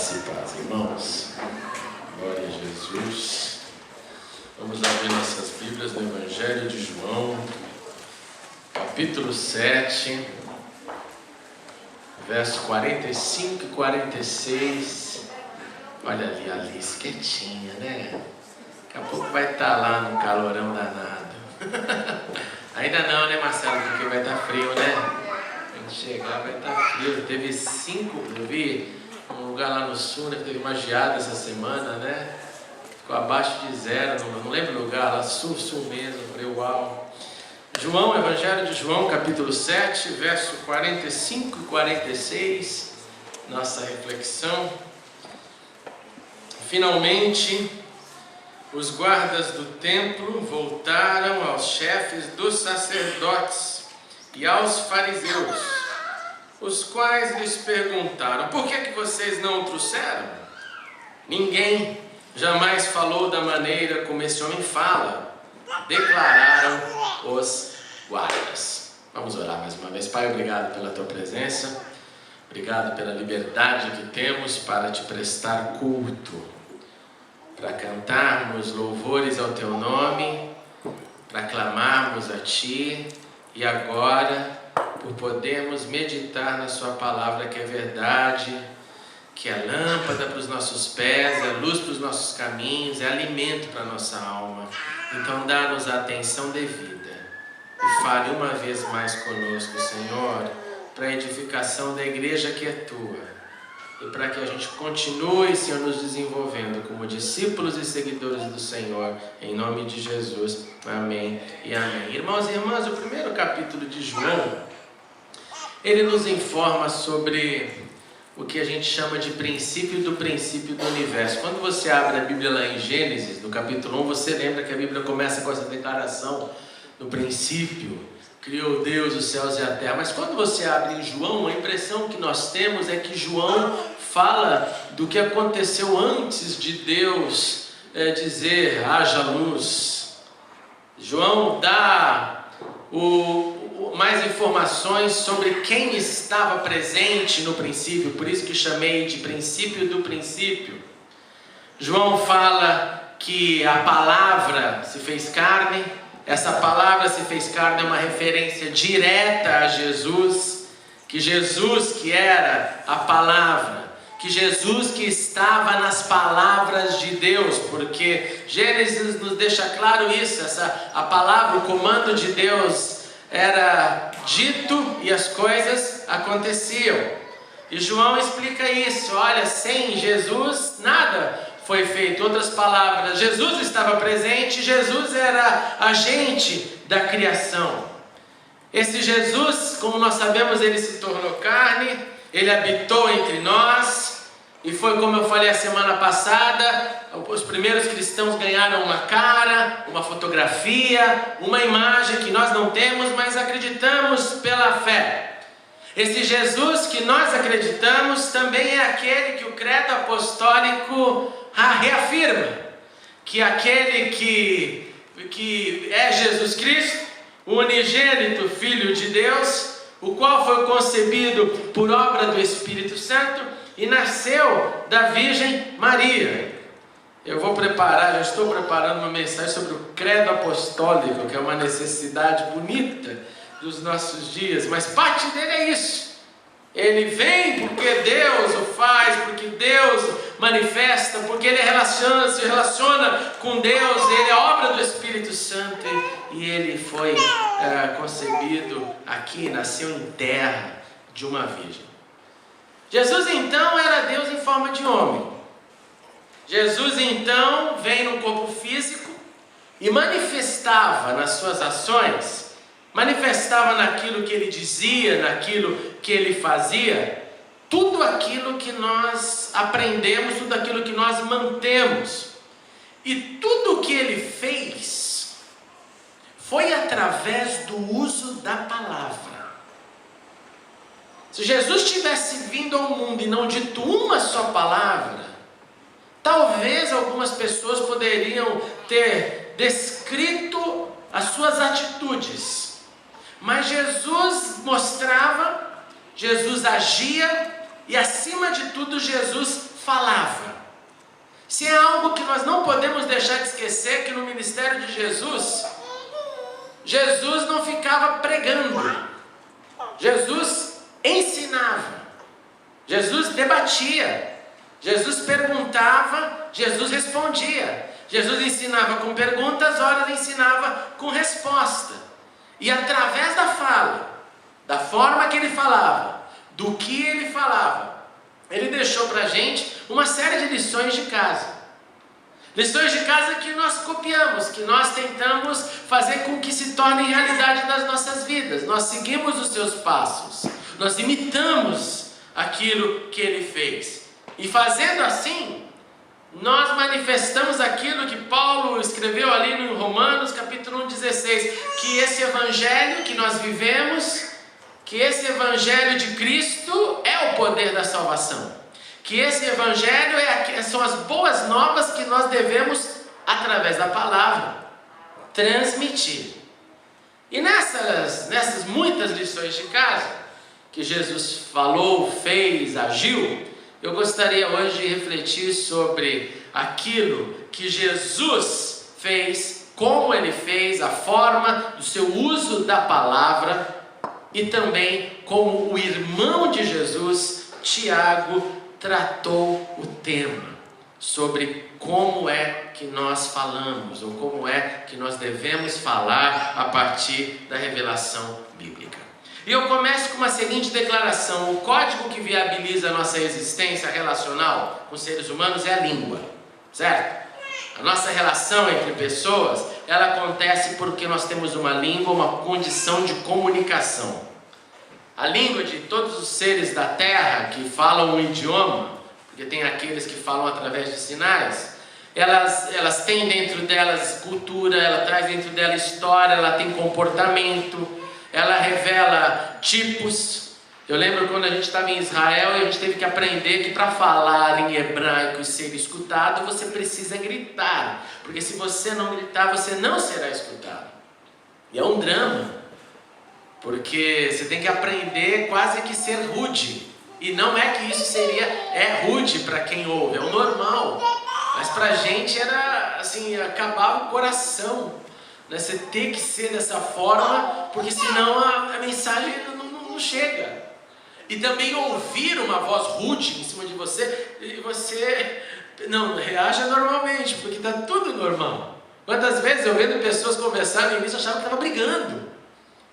Graça e paz, irmãos. Glória a Jesus. Vamos abrir nossas Bíblias no Evangelho de João, capítulo 7, verso 45 e 46. Olha ali a Alice, quietinha, né? Daqui a pouco vai estar lá no calorão danado. Ainda não, né, Marcelo? Porque vai estar frio, né? Quando chegar vai estar frio. Teve 5, eu vi um lugar lá no sul, né, que teve uma geada essa semana, né? Ficou abaixo de 0, não lembro o lugar, lá sul mesmo. Eu falei, uau. João, Evangelho de João, capítulo 7, verso 45 e 46, nossa reflexão. Finalmente, os guardas do templo voltaram aos chefes dos sacerdotes e aos fariseus, os quais lhes perguntaram: por que vocês não o trouxeram? Ninguém jamais falou da maneira como esse homem fala, declararam os guardas. Vamos orar mais uma vez. Pai, obrigado pela tua presença, obrigado pela liberdade que temos para te prestar culto, para cantarmos louvores ao teu nome, para clamarmos a ti, e agora por podermos meditar na sua palavra, que é verdade, que é lâmpada para os nossos pés, é luz para os nossos caminhos, é alimento para a nossa alma. Então dá-nos a atenção devida e fale uma vez mais conosco, Senhor, para a edificação da igreja que é tua, e para que a gente continue, Senhor, nos desenvolvendo como discípulos e seguidores do Senhor, em nome de Jesus, amém e amém. Irmãos e irmãs, o primeiro capítulo de João, ele nos informa sobre o que a gente chama de princípio do universo. Quando você abre a Bíblia lá em Gênesis, no capítulo 1, você lembra que a Bíblia começa com essa declaração: no princípio criou Deus os céus e a terra. Mas quando você abre em João, a impressão que nós temos é que João fala do que aconteceu antes de Deus dizer haja luz. João dá mais informações sobre quem estava presente no princípio, por isso que chamei de princípio do princípio. João fala que a palavra se fez carne. Essa palavra se fez carne é uma referência direta a Jesus, que Jesus que era a palavra, que Jesus que estava nas palavras de Deus, porque Gênesis nos deixa claro isso, a palavra, o comando de Deus era dito e as coisas aconteciam. E João explica isso: olha, sem Jesus nada foi feito. Outras palavras, Jesus estava presente, Jesus era agente da criação. Esse Jesus, como nós sabemos, ele se tornou carne, ele habitou entre nós, e foi como eu falei a semana passada, os primeiros cristãos ganharam uma cara, uma fotografia, uma imagem que nós não temos, mas acreditamos pela fé. Esse Jesus que nós acreditamos também é aquele que o credo apostólico reafirma, que aquele que é Jesus Cristo, o unigênito Filho de Deus, o qual foi concebido por obra do Espírito Santo e nasceu da Virgem Maria. Eu já estou preparando uma mensagem sobre o credo apostólico, que é uma necessidade bonita dos nossos dias, mas parte dele é isso. Ele vem porque Deus o faz, porque Deus manifesta, porque ele se relaciona com Deus, ele é obra do Espírito Santo, e ele foi concebido aqui, nasceu em terra de uma virgem. Jesus então era Deus em forma de homem. Jesus então vem no corpo físico e manifestava nas suas ações, manifestava naquilo que ele dizia, naquilo que ele fazia, tudo aquilo que nós aprendemos, tudo aquilo que nós mantemos. E tudo o que ele fez foi através do uso da palavra. Se Jesus tivesse vindo ao mundo e não dito uma só palavra, talvez algumas pessoas poderiam ter descrito as suas atitudes. Mas Jesus mostrava, Jesus agia, e acima de tudo Jesus falava. Se é algo que nós não podemos deixar de esquecer, que no ministério de Jesus, Jesus não ficava pregando. Jesus ensinava. Jesus debatia. Jesus perguntava, Jesus respondia. Jesus ensinava com perguntas, ora ensinava com resposta. E através da fala, da forma que ele falava, do que ele falava, ele deixou para a gente uma série de lições de casa. Lições de casa que nós copiamos, que nós tentamos fazer com que se tornem realidade nas nossas vidas. Nós seguimos os seus passos, nós imitamos aquilo que ele fez. E fazendo assim, nós manifestamos aquilo que Paulo escreveu ali no Romanos capítulo 16, que esse evangelho que nós vivemos, que esse evangelho de Cristo é o poder da salvação, que esse evangelho são as boas novas que nós devemos, através da palavra, transmitir. E nessas muitas lições de casa, que Jesus falou, fez, agiu, eu gostaria hoje de refletir sobre aquilo que Jesus fez, como ele fez, a forma do seu uso da palavra, e também como o irmão de Jesus, Tiago, tratou o tema sobre como é que nós falamos, ou como é que nós devemos falar a partir da revelação bíblica. E eu começo com uma seguinte declaração: o código que viabiliza a nossa existência relacional com seres humanos é a língua, certo? A nossa relação entre pessoas, ela acontece porque nós temos uma língua, uma condição de comunicação. A língua de todos os seres da terra que falam um idioma, porque tem aqueles que falam através de sinais, elas têm dentro delas cultura, ela traz dentro dela história, ela tem comportamento, ela revela tipos. Eu lembro quando a gente estava em Israel e a gente teve que aprender que para falar em hebraico e ser escutado, você precisa gritar, porque se você não gritar, você não será escutado. E é um drama, porque você tem que aprender quase que ser rude, e não é que isso é rude para quem ouve, é o normal, mas para a gente era assim, acabava o coração, né? Você tem que ser dessa forma, porque senão a mensagem não chega. E também ouvir uma voz rude em cima de você, e você não reaja normalmente, porque está tudo normal. Quantas vezes eu vendo pessoas conversarem no início, eu achava que estava brigando.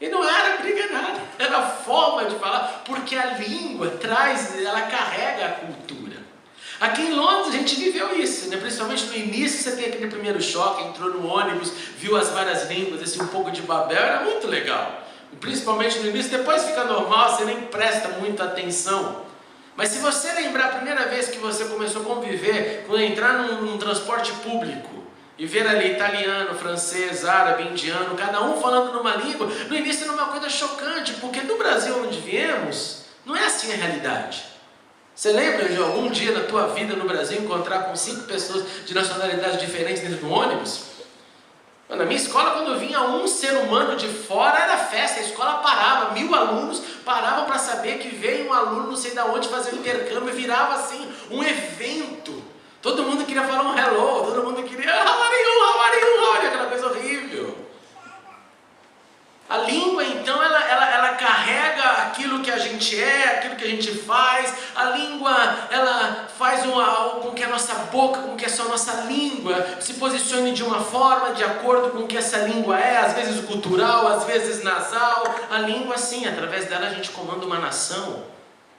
E não era briga nada, era a forma de falar, porque a língua ela carrega a cultura. Aqui em Londres a gente viveu isso, né? Principalmente no início, você tem aquele primeiro choque, entrou no ônibus, viu as várias línguas, esse um pouco de Babel, era muito legal. Principalmente no início, depois fica normal, você nem presta muita atenção. Mas se você lembrar a primeira vez que você começou a conviver, quando entrar num transporte público, e ver ali italiano, francês, árabe, indiano, cada um falando numa língua, no início era uma coisa chocante, porque no Brasil onde viemos, não é assim a realidade. Você lembra de algum dia na tua vida no Brasil encontrar com 5 pessoas de nacionalidades diferentes dentro do ônibus? Na minha escola, quando vinha um ser humano de fora, era festa, a escola parava, 1000 alunos paravam para saber que veio um aluno não sei de onde fazer um intercâmbio, e virava assim, um evento. Todo mundo queria falar um hello, todo mundo queria how are you, aquela coisa horrível. A língua, então, ela carrega aquilo que a gente é, aquilo que a gente faz. A língua, ela faz com que a nossa boca, com que essa nossa língua se posicione de uma forma, de acordo com o que essa língua é, às vezes cultural, às vezes nasal. A língua, sim, através dela a gente comanda uma nação.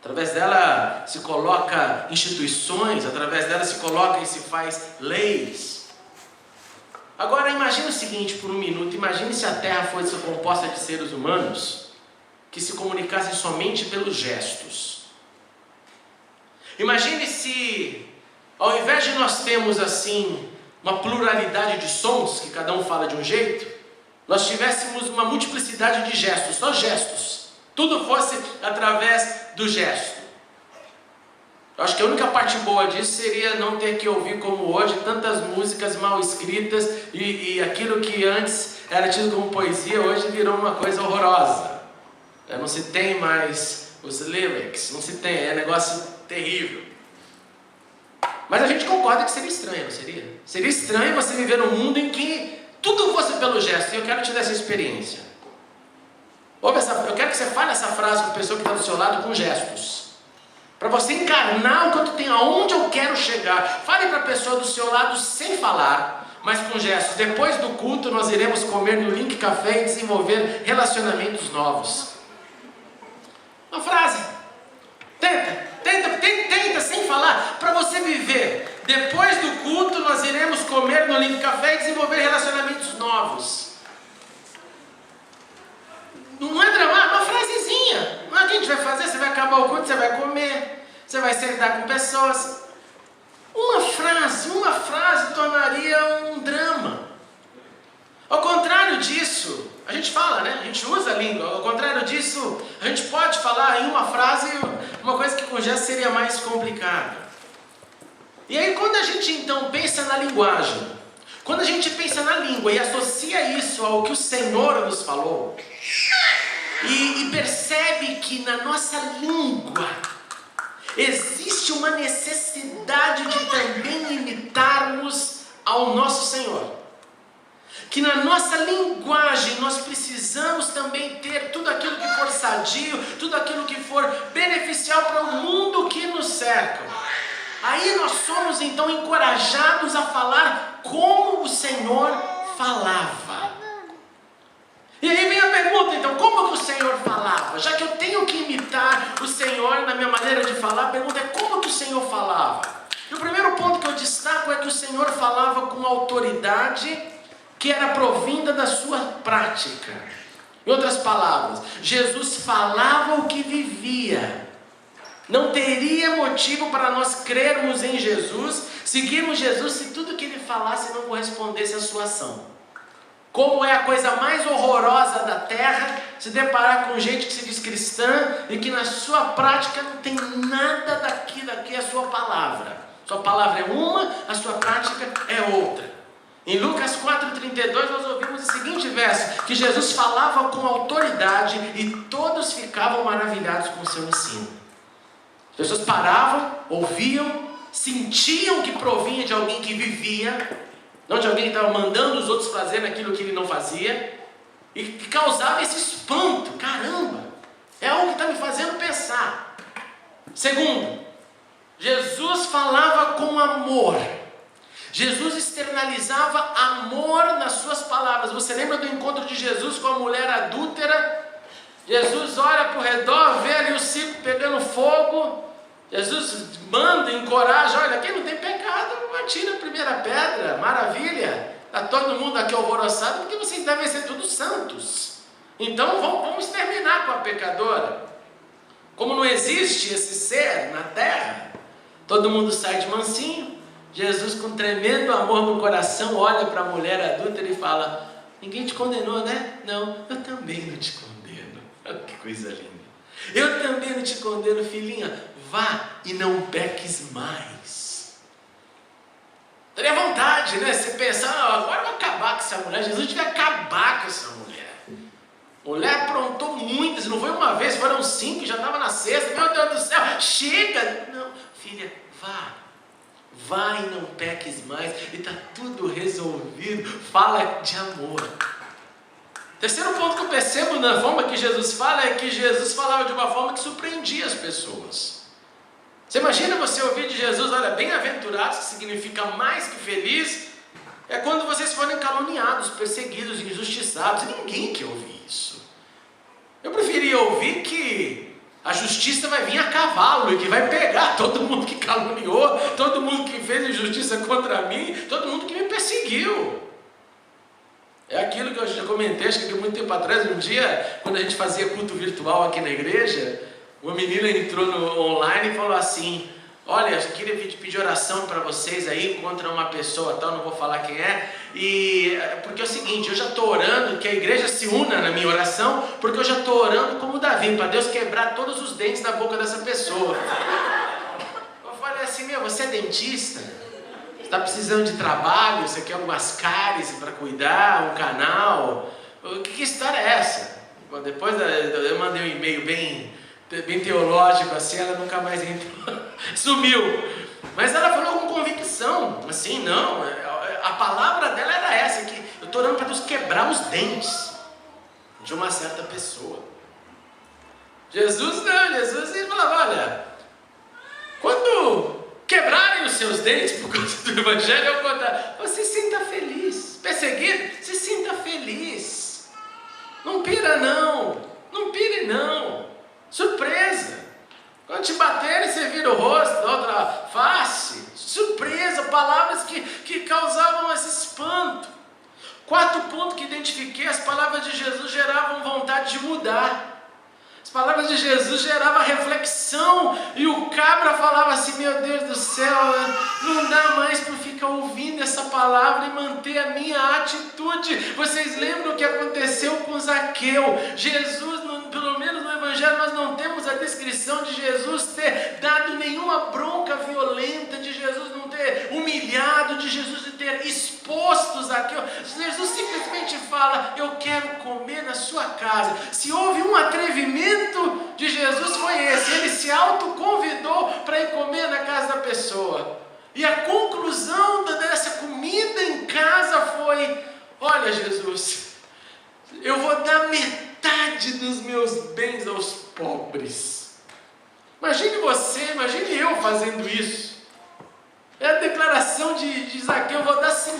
Através dela se coloca instituições, através dela se coloca e se faz leis. Agora imagine o seguinte por um minuto, imagine se a Terra fosse composta de seres humanos que se comunicassem somente pelos gestos. Imagine se, ao invés de nós termos assim uma pluralidade de sons, que cada um fala de um jeito, nós tivéssemos uma multiplicidade de gestos, só gestos. Tudo fosse através do gesto. Eu acho que a única parte boa disso seria não ter que ouvir como hoje tantas músicas mal escritas e aquilo que antes era tido como poesia, hoje virou uma coisa horrorosa. Não se tem mais os lyrics, não se tem, é negócio terrível. Mas a gente concorda que seria estranho, não seria? Seria estranho você viver num mundo em que tudo fosse pelo gesto. E eu quero te dar essa experiência. Eu quero que você fale essa frase para a pessoa que está do seu lado com gestos. Para você encarnar o que eu tenho, aonde eu quero chegar. Fale para a pessoa do seu lado sem falar, mas com gestos. Depois do culto nós iremos comer no Link Café e desenvolver relacionamentos novos. Uma frase. Tenta sem falar, para você viver. Depois do culto nós iremos comer no Link Café e desenvolver relacionamentos novos. Não é dramático, uma frasezinha. Não é o que a gente vai fazer, você vai acabar o culto, você vai comer, você vai sentar com pessoas. Uma frase tornaria um drama. Ao contrário disso, a gente fala, né? A gente usa a língua. Ao contrário disso, a gente pode falar em uma frase uma coisa que com gesto seria mais complicada. E aí quando a gente então pensa na linguagem, quando a gente pensa na língua e associa isso ao que o Senhor nos falou, e percebe que na nossa língua existe uma necessidade de também imitarmos ao nosso Senhor. Que na nossa linguagem nós precisamos também ter tudo aquilo que for sadio, tudo aquilo que for beneficial para o mundo que nos cerca. Aí nós somos então encorajados a falar como o Senhor falava. E aí vem a pergunta, então, como que o Senhor falava? Já que eu tenho que imitar o Senhor na minha maneira de falar, a pergunta é como que o Senhor falava? E o primeiro ponto que eu destaco é que o Senhor falava com autoridade que era provinda da sua prática. Em outras palavras, Jesus falava o que vivia. Não teria motivo para nós crermos em Jesus, seguirmos Jesus, se tudo que ele falasse não correspondesse à sua ação. Como é a coisa mais horrorosa da terra, se deparar com gente que se diz cristã e que na sua prática não tem nada daqui a sua palavra. Sua palavra é uma, a sua prática é outra. Em Lucas 4,32 nós ouvimos o seguinte verso, que Jesus falava com autoridade e todos ficavam maravilhados com o seu ensino. As pessoas paravam, ouviam, sentiam que provinha de alguém que vivia, não de alguém que estava mandando os outros fazerem aquilo que ele não fazia, e que causava esse espanto. Caramba, é algo que está me fazendo pensar. Segundo, Jesus falava com amor. Jesus externalizava amor nas suas palavras. Você lembra do encontro de Jesus com a mulher adúltera? Jesus olha para o redor, vê ali o circo pegando fogo. Jesus manda, encoraja, olha, quem não tem pecado, atira a primeira pedra, maravilha, está todo mundo aqui alvoroçado, porque vocês devem ser todos santos, então vamos exterminar com a pecadora. Como não existe esse ser na terra, todo mundo sai de mansinho. Jesus, com tremendo amor no coração, olha para a mulher adúltera e fala, ninguém te condenou, né? Não, eu também não te condeno. Olha que coisa linda. Eu também não te condeno, filhinha. Vá e não peques mais. Daria vontade, né? Você pensar, agora vai acabar com essa mulher. Jesus devia acabar com essa mulher. A mulher aprontou muitas, não foi uma vez, foram 5, já estava na sexta. Meu Deus do céu, chega! Não, filha, vá e não peques mais. E está tudo resolvido. Fala de amor. Terceiro ponto que eu percebo na forma que Jesus fala é que Jesus falava de uma forma que surpreendia as pessoas. Você imagina você ouvir de Jesus, olha, bem-aventurados, que significa mais que feliz, é quando vocês forem caluniados, perseguidos, injustiçados. Ninguém quer ouvir isso. Eu preferia ouvir que a justiça vai vir a cavalo e que vai pegar todo mundo que caluniou, todo mundo que fez injustiça contra mim, todo mundo que me perseguiu. É aquilo que eu já comentei, acho que há muito tempo atrás, um dia, quando a gente fazia culto virtual aqui na igreja, uma menina entrou no online e falou assim, olha, eu queria pedir oração para vocês aí contra uma pessoa tal, não vou falar quem é, porque é o seguinte, eu já estou orando, que a igreja se una na minha oração, porque eu já estou orando como Davi, para Deus quebrar todos os dentes da boca dessa pessoa. Eu falei assim, você é dentista? Você está precisando de trabalho? Você quer algumas cáries para cuidar, um canal? Que história é essa? Depois eu mandei um e-mail bem teológico assim, ela nunca mais entrou, sumiu. Mas ela falou com situação, assim, não. A palavra dela era essa, que eu estou orando para Deus quebrar os dentes de uma certa pessoa. Jesus não, Jesus ele falava, olha, quando quebrarem os seus dentes por causa do Evangelho, eu vou contar, você sinta feliz. Perseguido, se sinta feliz. Não pira não, não pire não. Surpresa. Quando te baterem, você vira o rosto da outra face. Surpresa, palavras que causavam esse espanto. Quarto ponto que identifiquei, as palavras de Jesus geravam vontade de mudar. As palavras de Jesus geravam reflexão, e o cabra falava assim, meu Deus do céu, não dá mais para ficar ouvindo essa palavra e manter a minha atitude. Vocês lembram o que aconteceu com Zaqueu? Jesus, pelo menos no Evangelho, nós não temos a descrição de Jesus ter dado nenhuma bronca violenta, de Jesus não ter humilhado, de Jesus ter exposto Zaqueu. Jesus simplesmente fala, eu quero comer na sua casa. Se houve um atrevimento de Jesus, foi esse. Ele se autoconvidou para ir comer na casa da pessoa. E a conclusão dessa comida em casa foi, olha Jesus, eu vou dar metade dos meus bens aos pobres. Imagine você, imagine eu fazendo isso. É a declaração de Zaqueu, eu vou dar 50%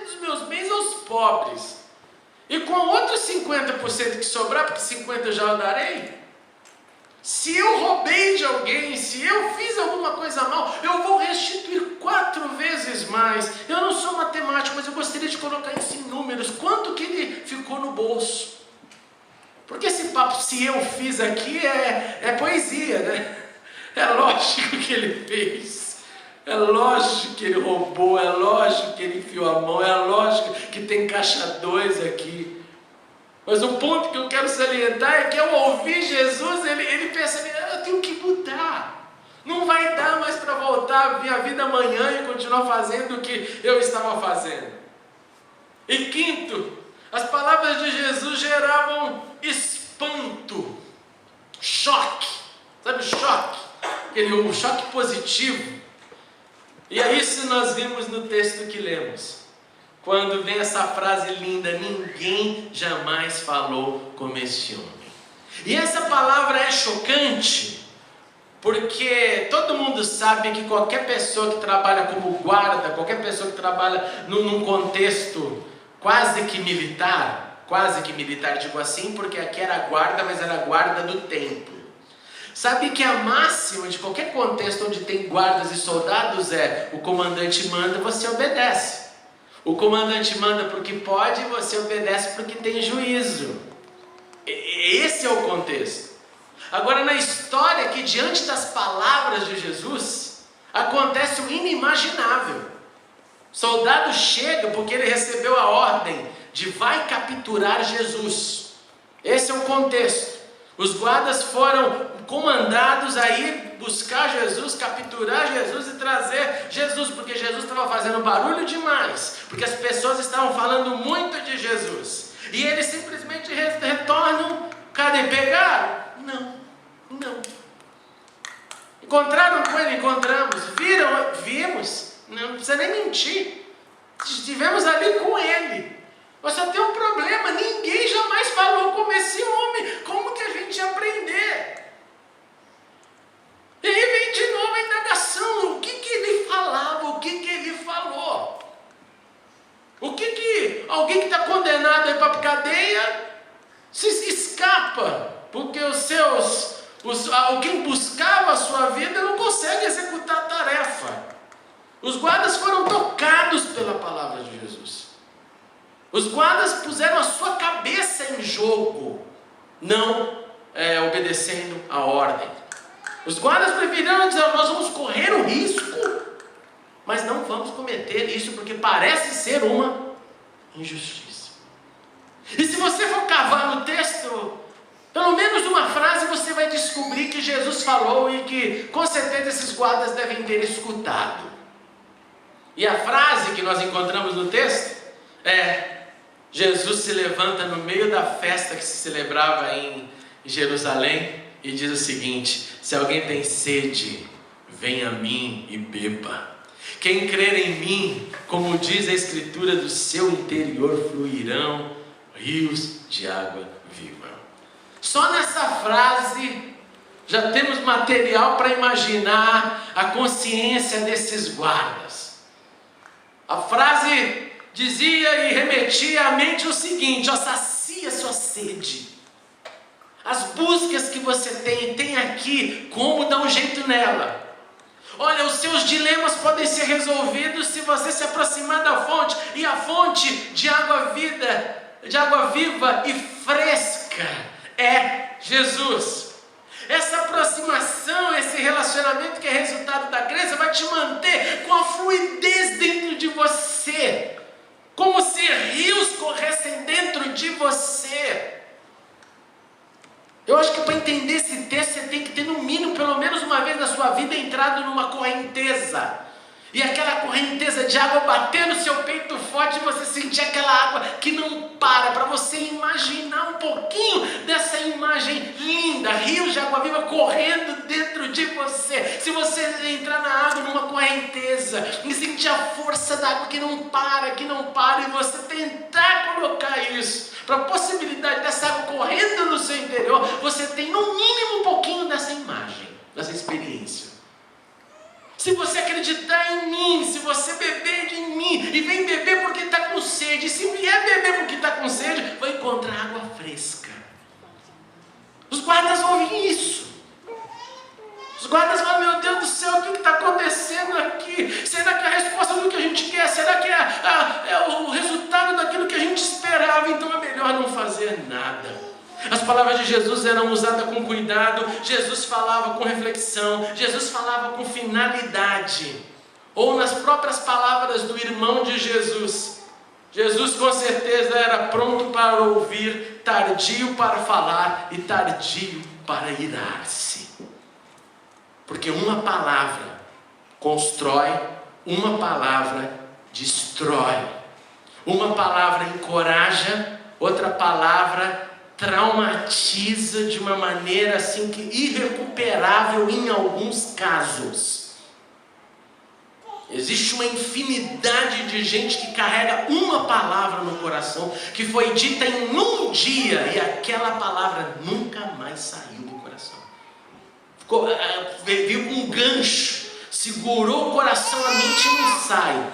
dos meus bens aos pobres. E com outros 50% que sobrar, porque 50% eu já darei, se eu roubei de alguém, se eu fiz alguma coisa mal, eu vou restituir 4 vezes mais. Eu não sou matemático, mas eu gostaria de colocar isso em números. Quanto que ele ficou no bolso? Porque esse papo, se eu fiz aqui, é poesia, né? É lógico que ele fez. É lógico que ele roubou, é lógico que ele enfiou a mão, é lógico que tem caixa 2 aqui. Mas o ponto que eu quero salientar é que ao ouvir Jesus, ele pensa, eu tenho que mudar. Não vai dar mais para voltar a minha vida amanhã e continuar fazendo o que eu estava fazendo. E quinto, as palavras de Jesus geravam espanto, choque. Sabe, choque? O choque positivo. E é isso que nós vimos no texto que lemos. Quando vem essa frase linda, ninguém jamais falou como este homem. E essa palavra é chocante, porque todo mundo sabe que qualquer pessoa que trabalha como guarda, qualquer pessoa que trabalha num contexto quase que militar, digo assim, porque aqui era guarda, mas era guarda do templo. Sabe que a máxima de qualquer contexto onde tem guardas e soldados é: o comandante manda, você obedece. O comandante manda porque pode, você obedece porque tem juízo. Esse é o contexto. Agora, na história aqui, diante das palavras de Jesus, acontece o inimaginável. O soldado chega porque ele recebeu a ordem de vai capturar Jesus. Esse é o contexto. Os guardas foram comandados a ir buscar Jesus, capturar Jesus e trazer Jesus, porque Jesus estava fazendo barulho demais, porque as pessoas estavam falando muito de Jesus, e eles simplesmente retornam. Cadê? Pegaram? Não. Encontraram com ele? Encontramos. Viram? Vimos. Não precisa nem mentir. Estivemos ali com ele. Mas só tem um problema, ninguém jamais falou como esse homem. Como que a gente ia aprender? E aí vem de novo a indagação, o que ele falava, o que ele falou? O que alguém que está condenado a ir para a cadeia se escapa? Porque quem buscava a sua vida não consegue executar a tarefa. Os guardas foram tocados pela palavra de Jesus. Os guardas puseram a sua cabeça em jogo, não obedecendo a ordem. Os guardas preferiram dizer: nós vamos correr o risco, mas não vamos cometer isso, porque parece ser uma injustiça. E se você for cavar no texto, pelo menos uma frase você vai descobrir que Jesus falou e que com certeza esses guardas devem ter escutado. E a frase que nós encontramos no texto é: Jesus se levanta no meio da festa que se celebrava em Jerusalém e diz o seguinte: se alguém tem sede, venha a mim e beba. Quem crer em mim, como diz a Escritura, do seu interior fluirão rios de água viva. Só nessa frase já temos material para imaginar a consciência desses guardas. A frase dizia e remetia à mente o seguinte: ó, sacia sua sede. As buscas que você tem aqui, como dar um jeito nela. Olha, os seus dilemas podem ser resolvidos se você se aproximar da fonte, e a fonte de água viva e fresca é Jesus. Essa aproximação, esse relacionamento que é resultado da crença, vai te manter com a fluidez dentro de você, como se rios corressem dentro de você. Eu acho que para entender esse texto, você tem que ter no mínimo, pelo menos uma vez na sua vida, entrado numa correnteza. E aquela correnteza de água bater no seu peito forte, e você sentir aquela água que não para você imaginar um pouquinho dessa imagem linda, rios de água viva correndo dentro de você. Se você entrar na água numa correnteza e sentir a força da água que não para, e você tentar colocar isso para a possibilidade dessa água correndo no seu interior, você tem no mínimo um pouquinho dessa imagem, dessa experiência. Se você acreditar em mim, se você beber de mim, e vem beber porque está com sede, e se vier beber porque está com sede, vai encontrar água fresca. Os guardas ouvem isso. Os guardas falam: meu Deus do céu, o que está acontecendo aqui? Será que é a resposta do que a gente quer? Será que é o resultado daquilo que a gente esperava? Então é melhor não fazer nada. As palavras de Jesus eram usadas com cuidado, Jesus falava com reflexão, Jesus falava com finalidade. Ou nas próprias palavras do irmão de Jesus, Jesus com certeza era pronto para ouvir, tardio para falar e tardio para irar-se. Porque uma palavra constrói, uma palavra destrói. Uma palavra encoraja, outra palavra traumatiza de uma maneira assim que irrecuperável em alguns casos. Existe uma infinidade de gente que carrega uma palavra no coração, que foi dita em um dia, e aquela palavra nunca mais saiu do coração. Veio com um gancho, segurou o coração, a mente não sai.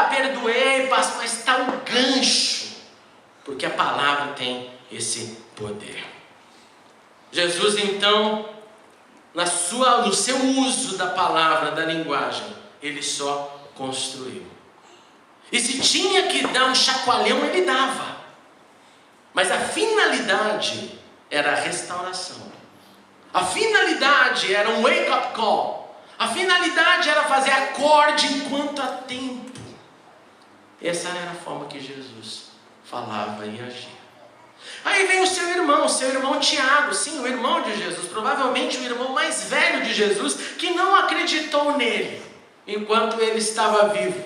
Perdoei, pastor, mas está o gancho, porque a palavra tem esse poder. Jesus então, no seu uso da palavra, da linguagem, ele só construiu. E se tinha que dar um chacoalhão, ele dava. Mas a finalidade era a restauração. A finalidade era um wake-up call. A finalidade era fazer acorde enquanto há tempo. Essa era a forma que Jesus falava e agia. Aí vem o seu irmão Tiago, sim, o irmão de Jesus, provavelmente o irmão mais velho de Jesus, que não acreditou nele enquanto ele estava vivo,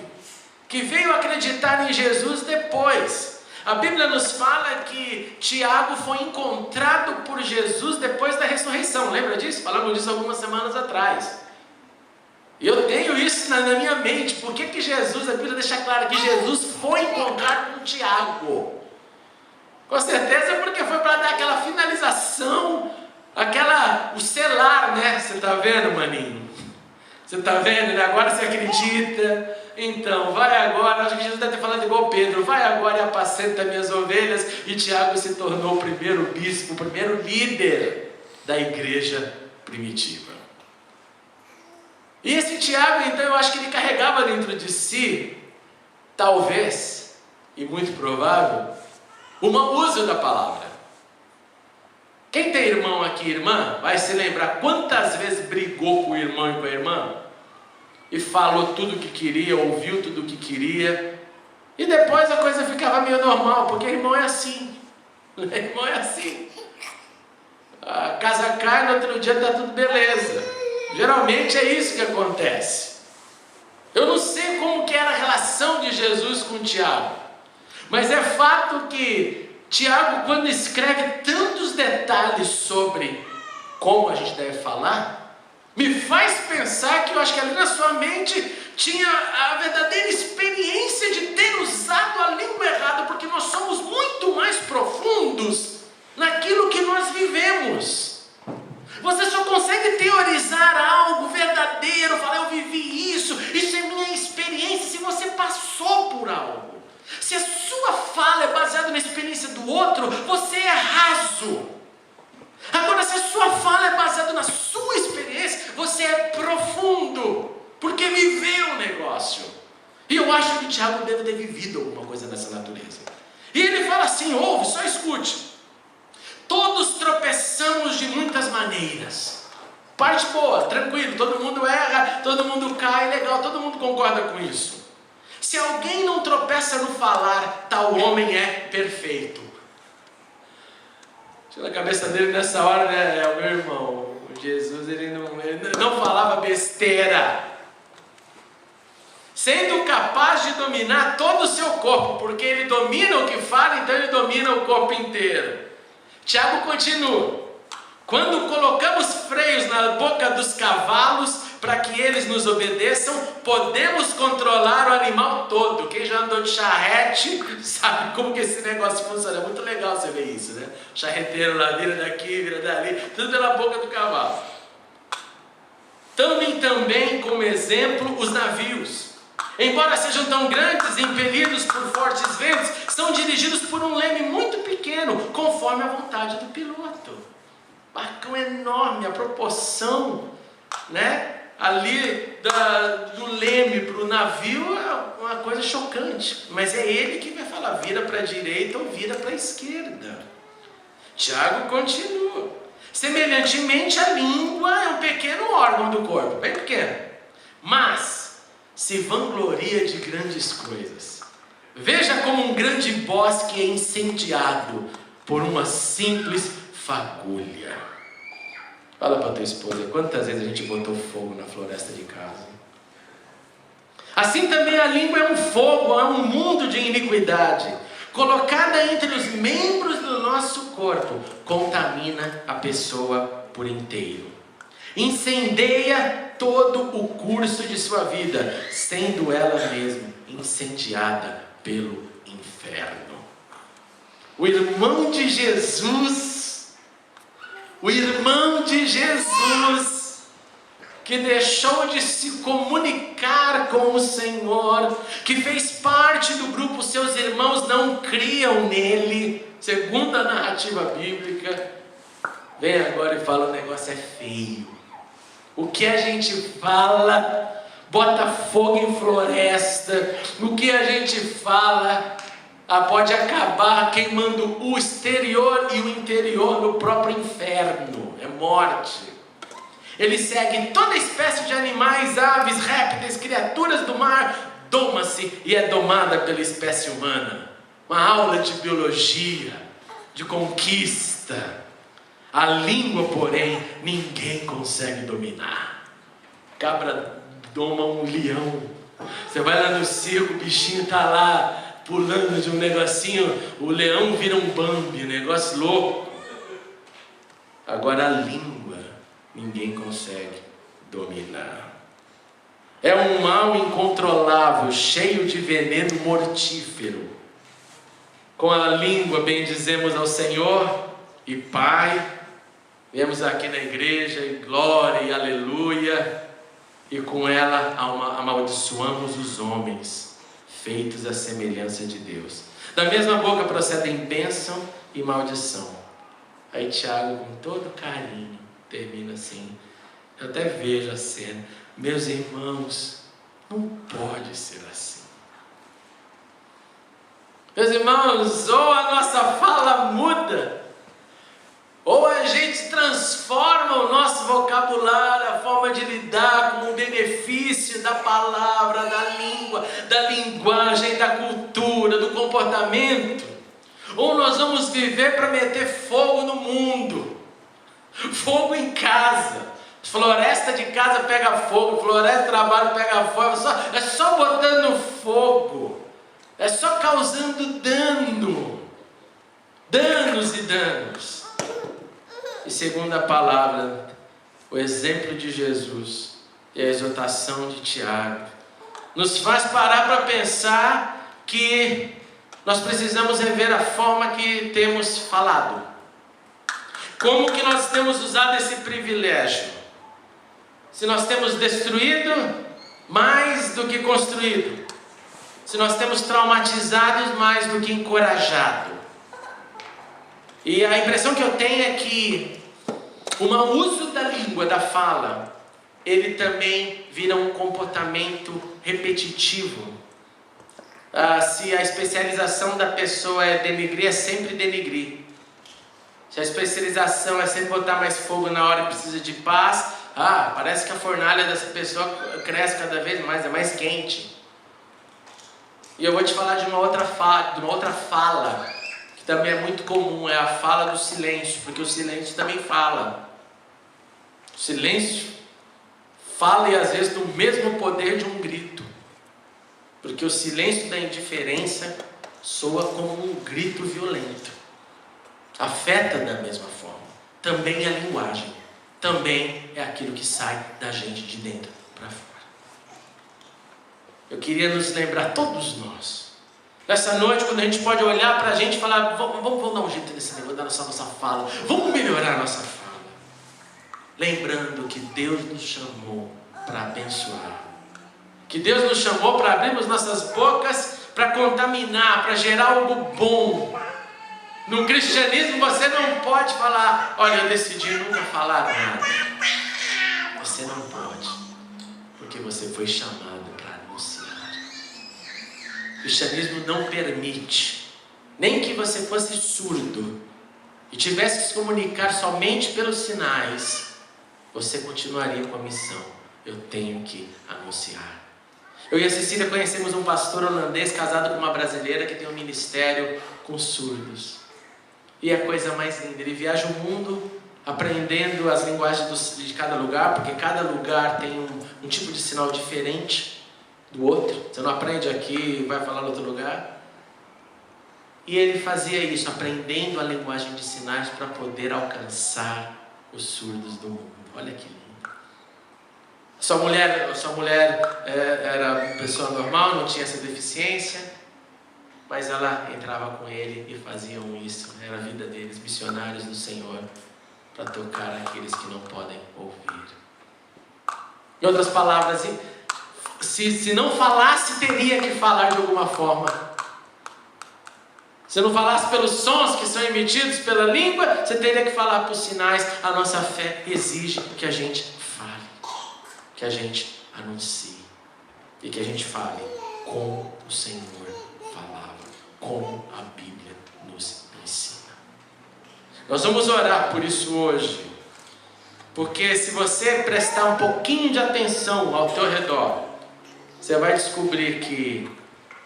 que veio acreditar em Jesus depois. A Bíblia nos fala que Tiago foi encontrado por Jesus depois da ressurreição, lembra disso? Falamos disso algumas semanas atrás. E eu tenho isso na minha mente. Por que Jesus, a Bíblia deixa claro que Jesus foi encontrado com Tiago? Com certeza porque foi para dar aquela finalização, o selar, né? Você está vendo, maninho? Você está vendo? Agora você acredita? Então, vai agora. Acho que Jesus deve ter falado igual Pedro: vai agora e apacenta minhas ovelhas. E Tiago se tornou o primeiro bispo, o primeiro líder da igreja primitiva. E esse Tiago, então, eu acho que ele carregava dentro de si, talvez, e muito provável, o mau uso da palavra. Quem tem irmão aqui, irmã, vai se lembrar quantas vezes brigou com o irmão e com a irmã, e falou tudo o que queria, ouviu tudo o que queria, e depois a coisa ficava meio normal, porque irmão é assim. Irmão é assim. A casa cai, no outro dia está tudo beleza. Geralmente é isso que acontece. Eu não sei como que era a relação de Jesus com Tiago, mas é fato que Tiago, quando escreve tantos detalhes sobre como a gente deve falar, Me faz pensar que eu acho que ali na sua mente tinha a verdadeira experiência de ter usado a língua errada, porque nós somos muito mais profundos naquilo que nós vivemos. Você só consegue teorizar algo verdadeiro, falar eu vivi isso é minha experiência, se você passou por algo. Se a sua fala é baseada na experiência do outro, você é raso. Agora, se a sua fala é baseada na sua experiência, você é profundo, porque viveu o negócio. E eu acho que o Tiago deve ter vivido alguma coisa dessa natureza. E ele fala assim, ouve, só escute. Todos tropeçamos de muitas maneiras. Parte boa, tranquilo, todo mundo erra, todo mundo cai, legal, todo mundo concorda com isso. Se alguém não tropeça no falar, tal homem é perfeito. Na cabeça dele nessa hora, né? É o meu irmão. Jesus, ele não falava besteira. Sendo capaz de dominar todo o seu corpo, porque ele domina o que fala, então ele domina o corpo inteiro. Tiago continua. Quando colocamos freios na boca dos cavalos para que eles nos obedeçam, podemos controlar o animal todo. Quem já andou de charrete sabe como que esse negócio funciona. É muito legal você ver isso, né? O charreteiro lá vira daqui, vira dali, tudo pela boca do cavalo. Tomem também como exemplo os navios. Embora sejam tão grandes e impelidos por fortes ventos, são dirigidos por um leme muito pequeno, conforme a vontade do piloto. Barcão enorme, a proporção, né? Ali do leme para o navio é uma coisa chocante, mas é ele que vai falar, vira para a direita ou vira para a esquerda. Tiago continua. Semelhantemente, a língua é um pequeno órgão do corpo, bem pequeno, mas se vangloria de grandes coisas. Veja como um grande bosque é incendiado por uma simples fagulha. Fala para tua esposa, quantas vezes a gente botou fogo na floresta de casa? Assim também a língua é um fogo, é um mundo de iniquidade. Colocada entre os membros do nosso corpo, contamina a pessoa por inteiro. Incendeia todo o curso de sua vida, sendo ela mesma incendiada pelo inferno. O irmão de Jesus, que deixou de se comunicar com o Senhor, que fez parte do grupo, seus irmãos não criam nele, segundo a narrativa bíblica, vem agora e fala, o negócio é feio. O que a gente fala, bota fogo em floresta, o que a gente fala, pode acabar queimando o exterior e o interior no próprio inferno, é morte. Ele segue toda espécie de animais, aves, répteis, criaturas do mar, doma-se e é domada pela espécie humana. Uma aula de biologia, de conquista. A língua, porém, ninguém consegue dominar. Cabra doma um leão. Você vai lá no circo, o bichinho está lá, pulando de um negocinho, o leão vira um Bambi, negócio louco. Agora a língua, ninguém consegue dominar. É um mal incontrolável, cheio de veneno mortífero. Com a língua bendizemos ao Senhor e Pai. Viemos aqui na igreja e glória e aleluia. E com ela amaldiçoamos os homens, feitos à semelhança de Deus. Da mesma boca procedem bênção e maldição. Aí Tiago, com todo carinho, termina assim. Eu até vejo a cena. Meus irmãos, não pode ser assim. Meus irmãos, ou a nossa fala muda, ou a gente transforma o nosso vocabulário, a forma de lidar com o benefício da palavra, da língua, da linguagem, da cultura, do comportamento, ou nós vamos viver para meter fogo no mundo, fogo em casa, floresta de casa pega fogo, floresta de trabalho pega fogo, é só botando fogo, é só causando danos e danos. E segundo a palavra, o exemplo de Jesus e a exortação de Tiago nos faz parar para pensar que nós precisamos rever a forma que temos falado. Como que nós temos usado esse privilégio? Se nós temos destruído mais do que construído. Se nós temos traumatizado mais do que encorajado. E a impressão que eu tenho é que o mau uso da língua, da fala, ele também vira um comportamento repetitivo. Se a especialização da pessoa é denegrir, é sempre denegrir. Se a especialização é sempre botar mais fogo na hora que precisa de paz, parece que a fornalha dessa pessoa cresce cada vez mais, é mais quente. E eu vou te falar de uma outra fala, que também é muito comum, é a fala do silêncio, porque o silêncio também fala. O silêncio fala e às vezes do mesmo poder de um grito, porque o silêncio da indiferença soa como um grito violento, afeta da mesma forma. Também é a linguagem, também é aquilo que sai da gente de dentro para fora. Eu queria nos lembrar, todos nós, nessa noite, quando a gente pode olhar para a gente e falar, vamos dar um jeito nesse negócio da nossa fala, vamos melhorar a nossa fala. Lembrando que Deus nos chamou para abençoar, que Deus nos chamou para abrirmos nossas bocas, para contaminar, para gerar algo bom. No cristianismo você não pode falar, olha, eu decidi nunca falar nada. Você não pode, porque você foi chamado para anunciar. O cristianismo não permite, nem que você fosse surdo e tivesse que se comunicar somente pelos sinais, você continuaria com a missão. Eu tenho que anunciar. Eu e a Cecília conhecemos um pastor holandês casado com uma brasileira que tem um ministério com surdos. E é a coisa mais linda. Ele viaja o mundo aprendendo as linguagens de cada lugar, porque cada lugar tem um tipo de sinal diferente do outro. Você não aprende aqui e vai falar no outro lugar. E ele fazia isso, aprendendo a linguagem de sinais para poder alcançar os surdos do mundo. Olha que lindo. Sua mulher era uma pessoa normal, não tinha essa deficiência, mas ela entrava com ele e faziam isso. Era a vida deles, missionários do Senhor, para tocar aqueles que não podem ouvir. Em outras palavras, se não falasse, teria que falar de alguma forma. Se não falasse pelos sons que são emitidos pela língua, você teria que falar por sinais. A nossa fé exige que a gente fale, que a gente anuncie e que a gente fale como o Senhor falava, como a Bíblia nos ensina. Nós vamos orar por isso hoje, porque se você prestar um pouquinho de atenção ao teu redor, você vai descobrir que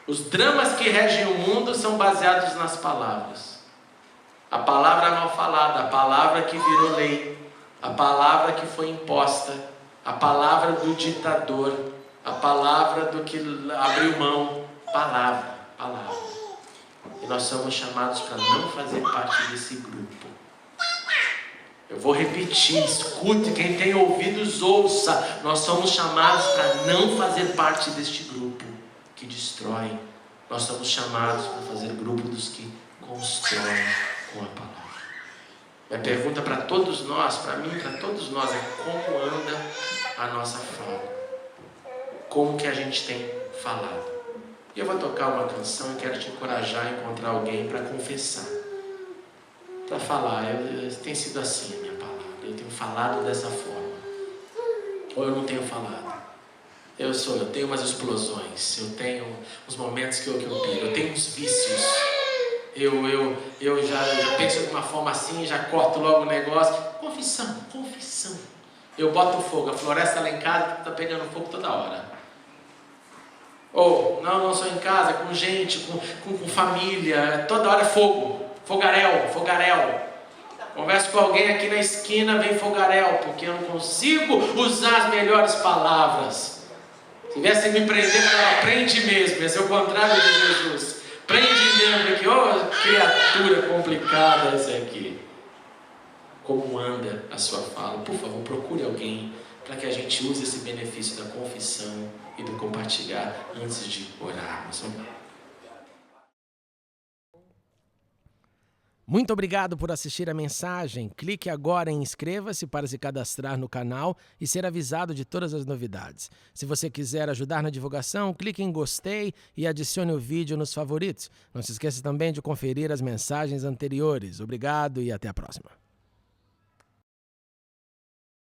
os dramas que regem o mundo são baseados nas palavras. A palavra mal falada, a palavra que virou lei, a palavra que foi imposta, a palavra do ditador, a palavra do que abriu mão. Palavra. E nós somos chamados para não fazer parte desse grupo. Eu vou repetir, escute, quem tem ouvidos ouça. Nós somos chamados para não fazer parte deste grupo que destrói. Nós somos chamados para fazer grupo dos que constroem com a palavra. Minha pergunta para todos nós, para mim, para todos nós, é como anda a nossa fala? Como que a gente tem falado? E eu vou tocar uma canção e quero te encorajar a encontrar alguém para confessar, para falar. Tem sido assim a minha palavra, eu tenho falado dessa forma, ou eu não tenho falado. Eu tenho umas explosões, eu tenho uns momentos que eu piro, eu tenho uns vícios, eu já penso de uma forma assim, já corto logo o negócio. Confissão. Eu boto fogo, a floresta lá em casa está pegando fogo toda hora. Ou, não só em casa, com gente, com família, toda hora é fogo, fogaréu. Converso com alguém aqui na esquina, vem fogaréu, porque eu não consigo usar as melhores palavras. Se viesse me prender, ela prende mesmo. Esse é o contrário de Jesus. Prende mesmo aqui. Criatura complicada essa aqui. como anda a sua fala. Por favor, procure alguém para que a gente use esse benefício da confissão e do compartilhar antes de orarmos. Muito obrigado por assistir a mensagem. Clique agora em inscreva-se para se cadastrar no canal e ser avisado de todas as novidades. Se você quiser ajudar na divulgação, clique em gostei e adicione o vídeo nos favoritos. Não se esqueça também de conferir as mensagens anteriores. Obrigado e até a próxima.